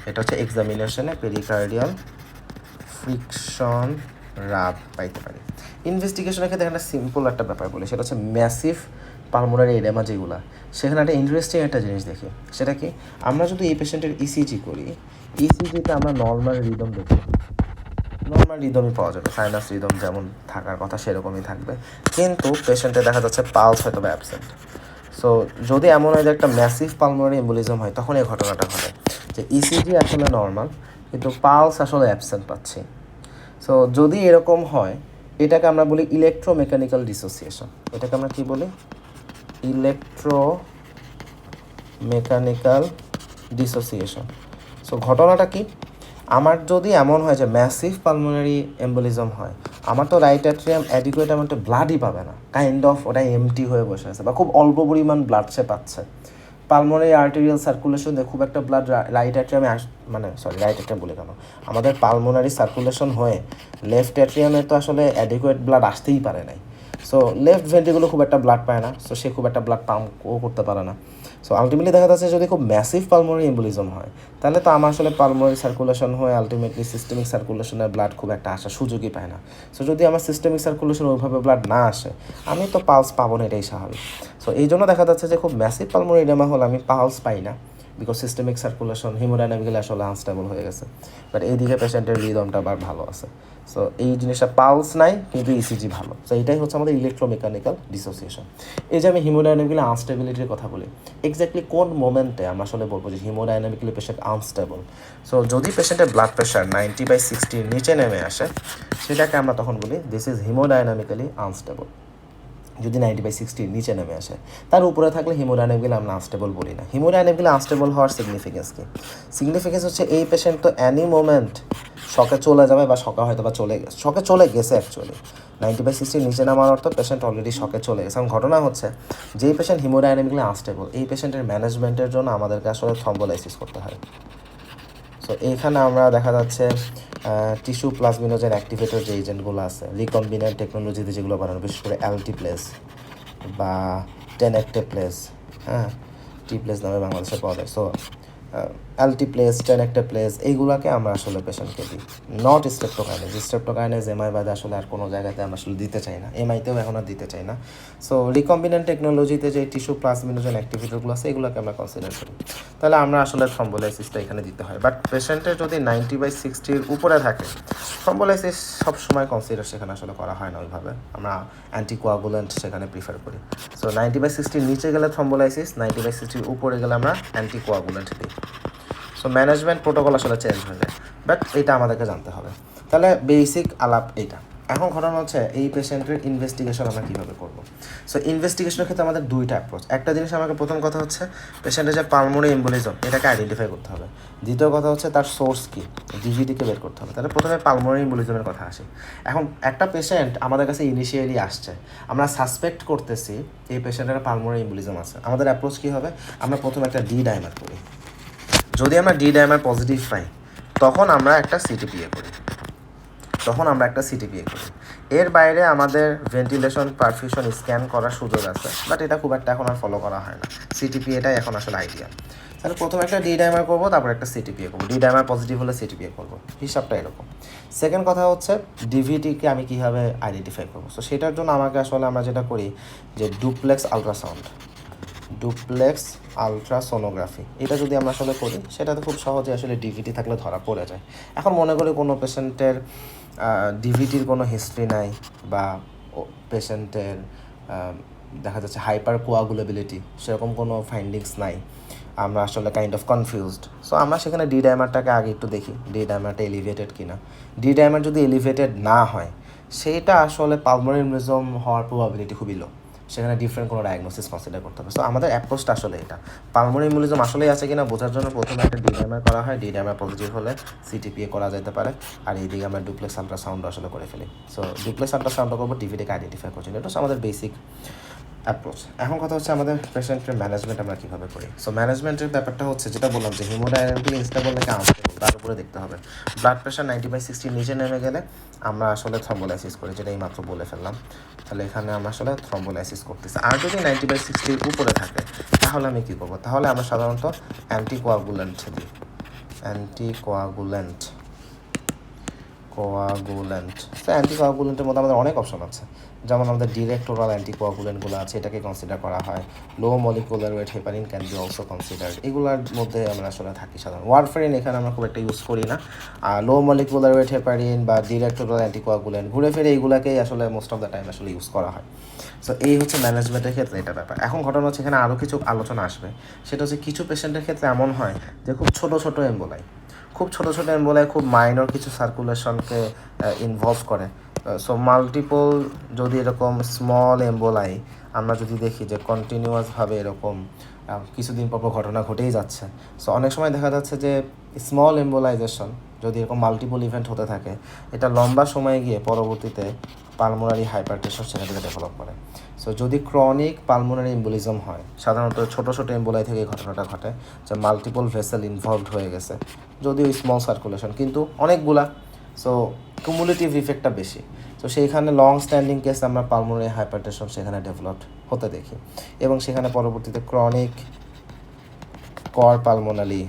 S1: এটা হচ্ছে এক্সামিনেশনে পেরিকার্ডিয়াল ফ্রিকশন রাব পাইতে পারি। ইনভেস্টিগেশনের ক্ষেত্রে একটা সিম্পল একটা ব্যাপার বলি, সেটা হচ্ছে ম্যাসিভ পালমোনারি এডেমা যেগুলো, সেখানে একটা ইন্টারেস্টিং একটা জিনিস দেখি। সেটা কি, আমরা যদি এই পেশেন্টের ইসিজি করি, ইসিজিতে আমরা নর্মাল রিদম দেখি, নর্মাল রিদমই পাওয়া যাবে, সাইনাস রিদম যেমন থাকার কথা সেরকমই থাকবে, কিন্তু পেশেন্টে দেখা যাচ্ছে পালস হয়তো বা অ্যাবসেন্ট। সো যদি এমন হয় যে একটা ম্যাসিভ পালমোনারি এম্বোলিজম হয়, তখন এই ঘটনাটা ঘটে যে ইসিজি আসলে নর্মাল কিন্তু পালস আসলে অ্যাবসেন্ট পাচ্ছি। সো যদি এরকম হয়, এটাকে আমরা বলি ইলেকট্রোমেকানিক্যাল ডিসোসিয়েশন। এটাকে আমরা কী বলি, ইলেকট্রোমেকানিক্যাল ডিসোসিয়েশন। সো ঘটনাটা কি, আমার যদি এমন হয় যে ম্যাসিভ পালমোনারি এম্বোলিজম হয়, আমার তো রাইট অ্যাট্রিয়াম অ্যাডিকুয়েট অ্যামাউন্টে ব্লাডই পাবে না, কাইন্ড অফ ওটা এমটি হয়ে বসে আছে বা খুব অল্প পরিমাণ ব্লাড সে পাচ্ছে। পালমোনারি আর্টেরিয়াল সার্কুলেশনে খুব একটা ব্লাড রাইট অ্যাট্রিয়ামে রাইট অ্যাট্রিয়াম বলে কেন, আমাদের পালমোনারি সার্কুলেশন হয়ে লেফট অ্যাট্রিয়ামে তো আসলে অ্যাডিকুয়েট ব্লাড আসতেই পারে নাই। সো লেফট ভেন্ট্রিকুলো খুব একটা ব্লাড পায় না, সো সে খুব একটা ব্লাড পাম্পও করতে পারে না। সো আলটিমেটলি দেখা যাচ্ছে যদি খুব ম্যাসিভ পালমোনারি এম্বোলিজম হয় তাহলে তো আমার আসলে পালমোনারি সার্কুলেশন হয়ে আলটিমেটলি সিস্টেমিক সার্কুলেশনের ব্লাড খুব একটা আসার সুযোগই পায় না। সো যদি আমার সিস্টেমিক সার্কুলেশন ওইভাবে ব্লাড না আসে আমি তো পালস পাবো না, এটাই স্বাভাবিক। সো এই জন্য দেখা যাচ্ছে যে খুব ম্যাসিভ পালমোনারি এডেমা হলে আমি পালস পাই না, বিকজ সিস্টেমিক সার্কুলেশন হিমোডাইনামিক্যালি আসলে আনস্টেবল হয়ে গেছে। বাট এইদিকে পেশেন্টের রিদমটা আবার ভালো আছে। সো এই জিনিসটা পালস নাই কিন্তু ইসিজি ভালো। সো এটাই হচ্ছে আমাদের ইলেকট্রোমেকানিক্যাল ডিসোসিয়েশন। এই যে আমি হিমোডাইনামিক্যালি আনস্টেবিলিটির কথা বলি, এক্স্যাক্টলি কোন মোমেন্টে আমরা আসলে বলবো যে হিমোডাইনামিক্যালি পেশেন্ট আনস্টেবল? সো যদি পেশেন্টের ব্লাড প্রেশার 90/60 নিচে নেমে আসে সেটাকে আমরা তখন বলি দিস ইজ হিমোডাইনামিক্যালি আনস্টেবল। যদি 90/60 নিচে নেমে আসে, তার উপরে থাকলে হিমোডাইনামিক্যালি আমরা আনস্টেবল বলি না। হিমোডাইনামিক্যালি আনস্টেবল হওয়ার সিগনিফিকেন্স কি? সিগনিফিকেন্স হচ্ছে এই পেশেন্ট তো অ্যানি মোমেন্ট শকে চলে যাবে বা শকে চলে গেছে অ্যাকচুয়ালি। 90/60 নিচে নামার অর্থ পেশেন্ট অলরেডি শকে চলে গেছে। এবং ঘটনা হচ্ছে যেই পেশেন্ট হিমোডাইনামিক্যালি আনস্টেবল এই পেশেন্টের ম্যানেজমেন্টের জন্য আমাদেরকে আসলে থ্রম্বোলাইসিস করতে হয়। সো এইখানে আমরা দেখা যাচ্ছে টিস্যু প্লাজমিনোজেন অ্যাক্টিভেটর যে এজেন্টগুলো আছে রিকম্বিনেন্ট টেকনোলজিতে যেগুলো বানানো, বিশেষ করে অ্যালটিপ্লেস বা টেনেক্টেপ্লেস, হ্যাঁ টিপ্লেস নামে বাংলাদেশে পাওয়া যায়। সো অ্যালটিপ্লেস, টেনেক্টেপ্লেস এইগুলোকে আমরা আসলে পেশেন্টকে দিই, নট স্ট্রেপ্টোকাইনেজ। স্ট্রেপ্টোকাইনেজ এমআই বাদে আসলে আর কোনো জায়গাতে আমরা আসলে দিতে চাই না, এমআইতেও এখন আর দিতে চাই না। সো রিকম্বিনেন্ট টেকনোলজিতে যে টিস্যু প্লাজমিনোজেন অ্যাক্টিভেটরগুলো আছে এগুলোকে আমরা কনসিডার করি, তাহলে আমরা আসলে থ্রম্বোলাইসিসটা এখানে দিতে হয়। বাট পেশেন্টের যদি 90/60 উপরে থাকে থ্রম্বোলাইসিস সবসময় কনসিডার সেখানে আসলে করা হয় না ওইভাবে, আমরা অ্যান্টিকোয়াগুলেন্ট সেখানে প্রিফার করি। সো 90/60 নিচে গেলে থ্রম্বোলাইসিস, 90/60 উপরে গেলে আমরা অ্যান্টিকোয়াগুলেন্ট দিই। সো ম্যানেজমেন্ট প্রোটোকল আসলে চেঞ্জ হয়ে যায়, বাট এটা আমাদেরকে জানতে হবে। তাহলে বেসিক আলাপ এইটা। এখন ঘটনা হচ্ছে এই পেশেন্টের ইনভেস্টিগেশন আমরা কীভাবে করবো? সো ইনভেস্টিগেশনের ক্ষেত্রে আমাদের দুইটা অ্যাপ্রোচ। একটা জিনিস আমাকে প্রথম কথা হচ্ছে পেশেন্টের যে পালমোনারি এম্বোলিজম এটাকে আইডেন্টিফাই করতে হবে। দ্বিতীয় কথা হচ্ছে তার সোর্স কী, ডিভিডিকে বের করতে হবে। তাহলে প্রথমে পালমোনারি এম্বোলিজমের কথা আসে। এখন একটা পেশেন্ট আমাদের কাছে ইনিশিয়ালি আসছে, আমরা সাসপেক্ট করতেছি এই পেশেন্টের পালমোনারি এম্বোলিজম আছে, আমাদের অ্যাপ্রোচ কী হবে? আমরা প্রথমে একটা ডি ডাইমার করি। যদি আমরা ডি ডাইমার পজিটিভ পাই তখন আমরা একটা সিটিপিএ করি। এর বাইরে আমাদের ভেন্টিলেশন, পারফিউশন, স্ক্যান করার সুযোগ আছে, বাট এটা খুব একটা এখন আর ফলো করা হয় না। সিটিপিএটাই এখন আসলে আইডিয়া। তাহলে প্রথমে একটা ডি ডাইমার করবো, তারপর একটা সিটিপিএ করবো। ডি ডাইমার পজিটিভ হলে সিটিপিএ করবো, হিসাবটা এরকম। সেকেন্ড কথা হচ্ছে ডিভিটিকে আমি কীভাবে আইডেন্টিফাই করবো? সো সেটার জন্য আমাকে আসলে আমরা যেটা করি যে ডুপ্লেক্স আলট্রাসোনোগ্রাফি, এটা যদি আমরা আসলে করি সেটাতে খুব সহজে আসলে ডিভিটি থাকলে ধরা পড়ে যায়। এখন মনে করি কোনো পেশেন্টের ডিভিটির কোনো হিস্ট্রি নাই বা পেশেন্টের দেখা যাচ্ছে হাইপার কোয়াগুলেবিলিটি সেরকম কোনো ফাইন্ডিংস নাই, আমরা আসলে কাইন্ড অফ কনফিউজড। সো আমরা সেখানে ডি ডাইমারটাকে আগে একটু দেখি ডি ডাইমারটা এলিভেটেড কিনা। ডি ডাইমার যদি এলিভেটেড না হয় সেইটা আসলে পালমোনারি এম্বোলিজম হওয়ার প্রবাবিলিটি খুবই লো, সেখানে ডিফারেন্ট কোনো ডায়াগনোসিস কনসিডার করতে হবে। সো আমাদের অ্যাপ্রোচটা আসলে এটা, পালমোনারি এম্বোলিজম আসলেই আছে কিনা বোঝার জন্য প্রথমে একটা ডি ডাইমার করা হয়, ডি ডাইমার পজিটিভ হলে সিটিপিএ করা যেতে পারে, আর এইদিকে আমরা ডুপ্লেক্স আলট্রাসাউন্ড আসলে করে ফেলি। সো ডুপ্লেক্স আলট্রাসাউন্ডটা করবো ডিভিটিকে আইডেন্টিফাই করছি, এটা হচ্ছে আমাদের বেসিক অ্যাপ্রোচ। এখন কথা হচ্ছে আমাদের পেশেন্টের ম্যানেজমেন্ট আমরা কীভাবে করি? সো ম্যানেজমেন্টের ব্যাপারটা হচ্ছে যেটা বললাম যে হিমোডাইনামিক্যালি ইনস্টেবল নাকি আনস্টেবল তার উপরে দেখতে হবে। ব্লাড প্রেশার 90/60 নিচে নেমে গেলে আমরা আসলে থ্রম্বোলাইসিস করি, যেটা এইমাত্র বলে ফেললাম। তাহলে এখানে আমরা আসলে থ্রম্বোলাইসিস করতেছি। আর যদি 90/60 উপরে থাকে তাহলে আমি কী করবো? তাহলে আমরা সাধারণত অ্যান্টিকোয়াগুলেন্ট দিই। তো অ্যান্টিকোয়াগুলেন্টের মধ্যে আমাদের অনেক অপশন আছে, যেমন আমাদের ডিরেক্ট ওরাল অ্যান্টিকোয়াগুলেন্টগুলো আছে, এটাকে কনসিডার করা হয়। Low molecular weight heparin can be also considered, এগুলোর মধ্যে আমরা আসলে থাকি সাধারণ। ওয়ারফেরিন এখানে আমরা খুব একটা ইউজ করি না। আর লো মলিকুলার ওয়েট হেপারিন বা ডিরেক্ট ওরাল অ্যান্টিকোয়াগুলেন্ট ঘুরে ফিরে এইগুলোকেই আসলে মোস্ট অফ দ্য টাইম আসলে ইউজ করা হয়। সো এই হচ্ছে ম্যানেজমেন্টের ক্ষেত্রে এটা ব্যাপার। এখন ঘটনা হচ্ছে এখানে আরও কিছু আলোচনা আসবে, সেটা হচ্ছে কিছু পেশেন্টের ক্ষেত্রে এমন হয় যে খুব ছোটো এম্বোলাই খুব মাইনর কিছু সার্কুলেশনকে ইনভলভ করে। সো মাল্টিপল যদি এরকম স্মল এম্বোলাই আমরা যদি দেখি যে কন্টিনিউয়াসভাবে এরকম কিছুদিন পর ঘটনা ঘটেই যাচ্ছে, সো অনেক সময় দেখা যাচ্ছে যে স্মল এম্বোলাইজেশন যদি এরকম মাল্টিপল ইভেন্ট হতে থাকে এটা লম্বা সময়ে গিয়ে পরবর্তীতে পালমোনারি হাইপারটেনশন সেখান থেকে ডেভেলপ করে। সো যদি ক্রনিক পালমোনারি এম্বোলিজম হয় সাধারণত ছোটো এম্বোলাই থেকে ঘটনাটা ঘটে যে মাল্টিপল ভেসেল ইনভলভড হয়ে গেছে, যদিও স্মল সার্কুলেশন কিন্তু অনেকগুলা, সো কুমুলেটিভ ইফেক্টটা বেশি। তো সেইখানে লং স্ট্যান্ডিং কেস আমরা পালমোনারি হাইপারটেনশন সেখানে ডেভেলপড হতে দেখি এবং সেখানে পরবর্তীতে ক্রনিক কর পালমোনালি,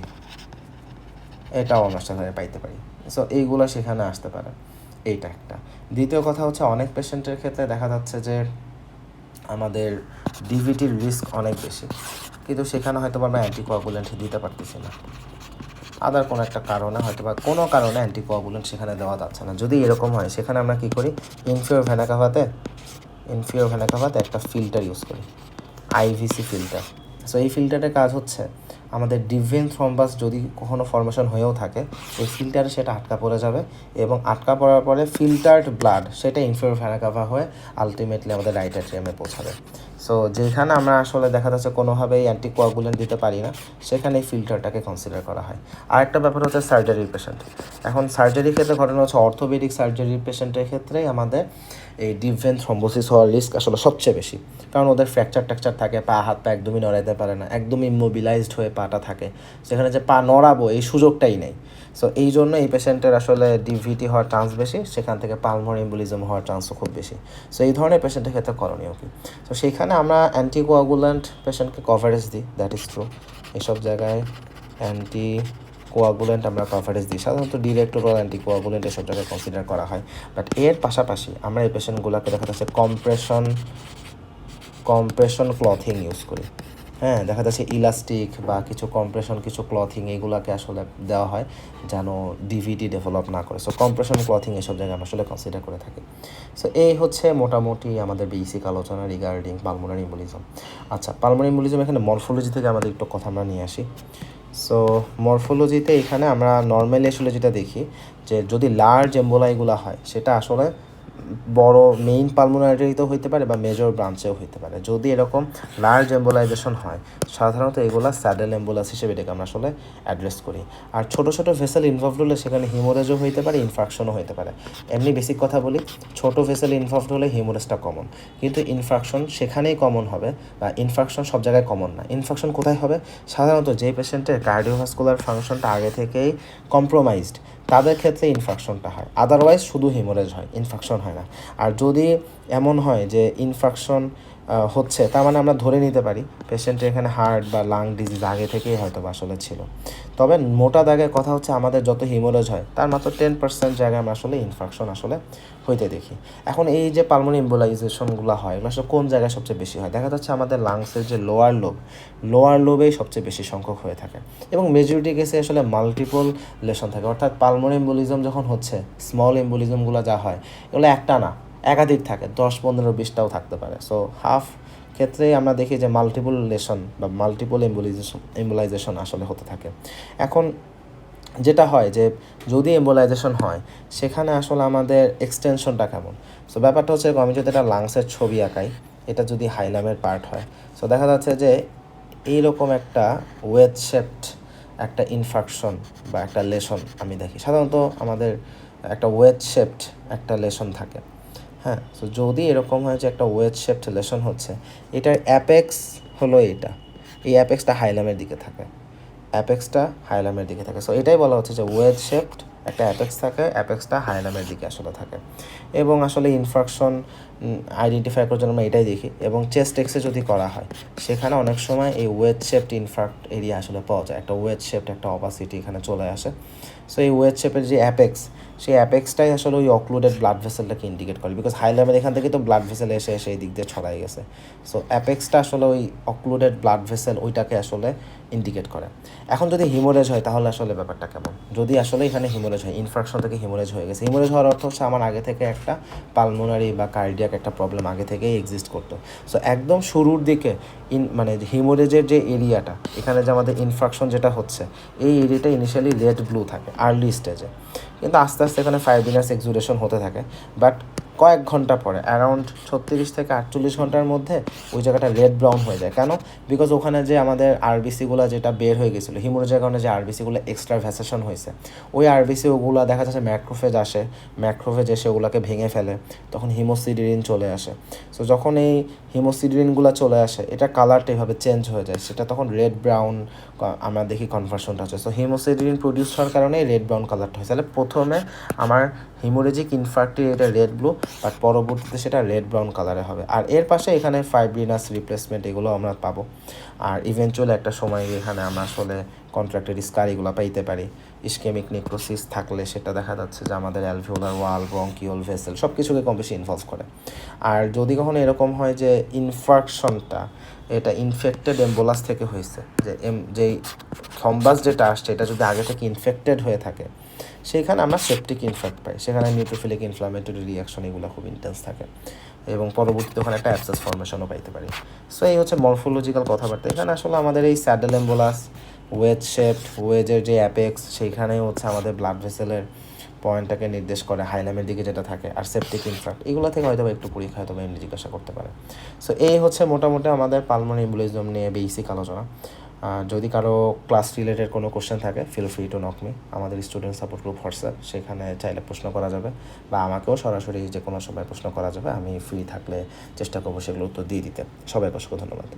S1: এটাও আমরা সেখানে পাইতে পারি। সো এইগুলো সেখানে আসতে পারে, এইটা একটা। দ্বিতীয় কথা হচ্ছে অনেক পেশেন্টের ক্ষেত্রে দেখা যাচ্ছে যে আমাদের ডিভিটির রিস্ক অনেক বেশি, কিন্তু সেখানে হয়তো আমরা অ্যান্টিকোয়াগুলেন্ট দিতে পারতেছি না, আদার কোনো একটা কারণে হয়তো বা কোনো কারণে অ্যান্টিকোয়াগুলেন্ট সেখানে দেওয়া যাচ্ছে না। যদি এরকম হয় সেখানে আমরা কী করি, ইনফিওর ভেনা কাভাতে একটা ফিল্টার ইউজ করি, আইভিসি ফিল্টার। সো এই ফিল্টারের কাজ হচ্ছে আমাদের ডিভেন থ্রম্বাস যদি কখনো ফর্মেশন হয়েও থাকে, এই ফিল্টারে সেটা আটকা পড়ে যাবে, এবং আটকা পড়ার পরে ফিল্টার্ড ব্লাড সেটা ইনফিওর ভেনা কাভা হয়ে আলটিমেটলি আমাদের রাইট অ্যাট্রিয়ামে পৌঁছাবে। সো যেখানে আমরা আসলে দেখা যাচ্ছে কোনোভাবেই অ্যান্টিকোয়াগুলেন্ট দিতে পারি না, সেখানে এই ফিল্টারটাকে কনসিডার করা হয়। আরেকটা ব্যাপার হচ্ছে সার্জারির পেশেন্ট। এখন সার্জারির ক্ষেত্রে ঘটনা হচ্ছে অর্থোপেডিক সার্জারির পেশেন্টের ক্ষেত্রেই আমাদের এই ডিপ ভেন থ্রম্বোসিস হওয়ার রিস্ক আসলে সবচেয়ে বেশি, কারণ ওদের ফ্র্যাকচার ট্যাকচার থাকে, পা হাত পা একদমই নড়াইতে পারে না, একদম ইমোবিলাইজড হয়ে পাটা থাকে, সেখানে যে পা নড়াবো এই সুযোগটাই নেই। সো এই জন্য এই পেশেন্টের আসলে ডিভিটি হওয়ার চান্স বেশি, সেখান থেকে পালমোনারি এম্বোলিজম হওয়ার চান্সও খুব বেশি। সো এই ধরনের পেশেন্টের ক্ষেত্রে করণীয় কী? তো সেখানে আমরা অ্যান্টিকোয়াগুলেন্ট পেশেন্টকে কভারেজ দিই, দ্যাট ইজ ট্রু। এসব জায়গায় অ্যান্টিকোয়াগুলেন্ট আমরা কভারেজ দিই, সাধারণত ডিরেক্ট ওরাল অ্যান্টিকোয়াগুলেন্ট এসব জায়গায় কনসিডার করা হয়। বাট এর পাশাপাশি আমরা এই পেশেন্টগুলোকে দেখা যাচ্ছে কম্প্রেশন ক্লথিং ইউজ করি। হ্যাঁ, দেখা যাচ্ছে ইলাস্টিক বা কিছু কম্প্রেশন, কিছু ক্লথিং, এইগুলোকে আসলে দেওয়া হয় যেন ডিভিটি ডেভেলপ না করে। সো কম্প্রেশন ক্লথিং এসব জায়গায় আমরা আসলে কনসিডার করে থাকি। সো এই হচ্ছে মোটামুটি আমাদের বেসিক আলোচনা রিগার্ডিং পালমোনারি এম্বোলিজম। আচ্ছা, পালমোনারি এম্বোলিজম এখানে মরফোলজি থেকে আমাদের একটু কথা আমরা নিয়ে আসি। সো মরফোলজিতে এখানে আমরা নর্মালি আসলে যেটা দেখি যে যদি লার্জ এম্বোলাইগুলো হয় সেটা আসলে বড় মেইন পালমোনারিতেও হইতে পারে বা মেজর ব্রাঞ্চেও হইতে পারে। যদি এরকম লার্জ এম্বোলাইজেশন হয়, সাধারণত এগুলা স্যাডেল এম্বোলাস হিসেবে এটাকে আমরা আসলে অ্যাড্রেস করি। আর ছোটো ছোটো ভেসেল ইনভলভড হলে সেখানে হিমোরেজও হইতে পারে, ইনফ্রাকশনও হইতে পারে। এমনি বেসিক কথা বলি, ছোটো ভেসেল ইনভলভড হলে হিমোরেজটা কমন, কিন্তু ইনফ্রাকশন সেখানেই কমন হবে, বা ইনফ্রাকশন সব জায়গায় কমন না। ইনফ্রাকশন কোথায় হবে? সাধারণত যে পেশেন্টের কার্ডিওভাস্কুলার ফাংশনটা আগে থেকেই কম্প্রোমাইজড তাদের ক্ষেত্রে ইনফ্রাকশনটা হয়, আদারওয়াইজ শুধু হিমোরেজ হয়, ইনফ্রাকশন হয় না। আর যদি এমন হয় যে ইনফ্রাকশন হচ্ছে, তার মানে আমরা ধরে নিতে পারি পেশেন্টের এখানে হার্ট বা লাং ডিজিজ আগে থেকেই হয়তো আসলে ছিল। তবে মোটা দাগে কথা হচ্ছে আমাদের যত হিমোরেজ হয় তার মাত্র 10% জায়গায় আমরা আসলে ইনফ্রাকশন আসলে হইতে দেখি। এখন এই যে পালমোনারি এম্বোলাইজেশনগুলো হয়, এগুলো আসলে কোন জায়গায় সবচেয়ে বেশি হয়? দেখা যাচ্ছে আমাদের লাংসের যে লোয়ার লোবেই সবচেয়ে বেশি সংখ্যক হয়ে থাকে, এবং মেজরিটি কেসে আসলে মাল্টিপল লেশন থাকে। অর্থাৎ পালমোনারি এম্বোলিজম যখন হচ্ছে, স্মল এম্বোলিজমগুলো যা হয় এগুলো একটা না, একাধিক থাকে, 10, 15, 20টাও থাকতে পারে। সো হাফ ক্ষেত্রেই আমরা দেখি যে মাল্টিপল লেশন বা মাল্টিপল এম্বোলাইজেশন আসলে হতে থাকে। এখন যেটা হয় যে যদি এম্বোলাইজেশন হয় সেখানে আসলে আমাদের এক্সটেনশনটা কেমন? সো ব্যাপারটা হচ্ছে, আমি যদি একটা লাংসের ছবি আঁকাই, এটা যদি হাইলামের পার্ট হয়, সো দেখা যাচ্ছে যে এইরকম একটা ওয়েজ শেপড একটা ইনফ্রাকশন বা একটা লেশন আমি দেখি। সাধারণত আমাদের একটা ওয়েজ শেপড একটা লেশন থাকে। হ্যাঁ, সো যদি এরকম হয় যে একটা ওয়েজ শেপড লেশন হচ্ছে, এটার অ্যাপেক্স হলো এটা, এই অ্যাপেক্সটা হাইলামের দিকে থাকে, সো এটাই বলা হচ্ছে যে ওয়েজ শেপড একটা অ্যাপেক্স থাকে, অ্যাপেক্সটা হাইলামের দিকে আসলে থাকে। এবং আসলে ইনফ্রাকশন আইডেন্টিফাই করার জন্য আমরা এটাই দেখি। এবং চেস্ট এক্সরে যদি করা হয় সেখানে অনেক সময় এই ওয়েজ শেপড ইনফ্রাক্ট এরিয়া আসলে পাওয়া যায়, একটা ওয়েজ শেপড একটা অপাসিটি এখানে চলে আসে। সো এই ওয়েজ শেপের যে অ্যাপেক্স, সেই অ্যাপেক্সটাই আসলে ওই অক্লুডেড ব্লাড ভেসেলটাকে ইন্ডিকেট করে, বিকজ হাইলামের এখান থেকে তো ব্লাড ভেসেল এসে এই দিক দিয়ে ছড়াই গেছে। সো অ্যাপেক্সটা আসলে ওই অক্লুডেড ব্লাড ভেসেল ওইটাকে আসলে ইন্ডিকেট করে। এখন যদি হিমোরেজ হয় তাহলে আসলে ব্যাপারটা কেমন? যদি আসলে এখানে হিমোরেজ হয়, ইনফ্রাকশন থেকে হিমোরেজ হয়ে গেছে, হিমোরেজ হওয়ার অর্থ হচ্ছে আমার আগে থেকে একটা পালমোনারি বা কার্ডিয়াক একটা প্রবলেম আগে থেকেই এক্সিস্ট করতো। সো একদম শুরুর দিকে মানে হিমোরেজের যে এরিয়াটা, এখানে যে আমাদের ইনফ্রাকশন যেটা হচ্ছে, এই এরিয়াটা ইনিশিয়ালি রেড ব্লু থাকে আর্লি স্টেজে, কিন্তু আস্তে আস্তে এখানে ফাইব্রিনাস এক্সুডেশন হতে থাকে। বাট কয়েক ঘন্টা পরে, অ্যারাউন্ড 36 থেকে 48 ঘন্টার মধ্যে ওই জায়গাটা রেড ব্রাউন হয়ে যায়। কেন? বিকজ ওখানে যে আমাদের আরবিসিগুলো যেটা বের হয়ে গেছিলো হিমোরেজের কারণে, যে আরবিসিগুলো এক্সট্রা ভ্যাসেশন হয়েছে, ওই আরবিসি ওগুলো দেখা যাচ্ছে ম্যাক্রোফেজ আসে, ম্যাক্রোফেজ এসে ওগুলোকে ভেঙে ফেলে, তখন হিমোসিডিরিন চলে আসে। সো যখন এই হিমোসিডিরিনগুলো চলে আসে, এটা কালারটা এভাবে চেঞ্জ হয়ে যায়, সেটা তখন রেড ব্রাউন আমরা দেখি কনভার্সনটা হচ্ছে। সো হিমোসিডিরিন প্রডিউস হওয়ার কারণে রেড ব্রাউন কালারটা হয়েছে। তাহলে প্রথমে আমার হিমোরেজিক ইনফার্ক্টে এটা রেড ব্লু, বাট পরবর্তীতে সেটা রেড ব্রাউন কালারে হবে। আর এর পাশে এখানে ফাইব্রিনাস রিপ্লেসমেন্ট এগুলো আমরা পাবো। আর ইভেনচুয়ালি একটা সময় এখানে আমরা আসলে কন্ট্রাক্টেড স্কার এগুলো পাইতে পারি। ইস্কেমিক নেক্রোসিস থাকলে সেটা দেখা যাচ্ছে যে আমাদের অ্যালভিওলার ওয়াল, ব্রঙ্কিওল ভেসেল সব কিছুকে কম বেশি ইনভলভ করে। আর যদি কখনো এরকম হয় যে ইনফার্কশনটা এটা ইনফেক্টেড এম্বোলাস থেকে হয়েছে, যে যেই থম্বাস যেটা আসছে এটা যদি আগে থেকে ইনফেক্টেড হয়ে থাকে, সেখানে আমরা সেপটিক ইনফেক্ট পাই, সেখানে নিউট্রোফিলিক ইনফ্লামেটরি রিয়াকশন এগুলো খুব ইন্টেন্স থাকে এবং পরবর্তীতে ওখানে একটা অ্যাবসেস ফর্মেশনও পাইতে পারি। সো এই হচ্ছে মরফোলজিক্যাল কথাবার্তা। এখানে আসলে আমাদের এই স্যাডেল এম্বোলাস, ওয়েজ শেপড, ওয়েজের যে অ্যাপেক্স সেইখানেই হচ্ছে আমাদের ব্লাড ভেসেলের পয়েন্টটাকে নির্দেশ করে, হাইলামের দিকে যেটা থাকে, আর সেপটিক ইনফ্রাক্ট এগুলো থেকে হয়তো একটু পরীক্ষা হয়তো এমনি জিজ্ঞাসা করতে পারে। সো এই হচ্ছে মোটামুটি আমাদের পালমোনারি এম্বোলিজম নিয়ে বেসিক আলোচনা। যদি কারো ক্লাস রিলেটেড কোনো কোশ্চেন থাকে, feel free to knock me. আমাদের স্টুডেন্ট সাপোর্ট গ্রুপ হোয়াটসঅ্যাপ, সেখানে চাইলে প্রশ্ন করা যাবে, বা আমাকেও সরাসরি যে কোনো সময় প্রশ্ন করা যাবে। আমি ফ্রি থাকলে চেষ্টা করবো সেগুলো উত্তর দিয়ে দিতে। সবাইকে অসংখ্য ধন্যবাদ।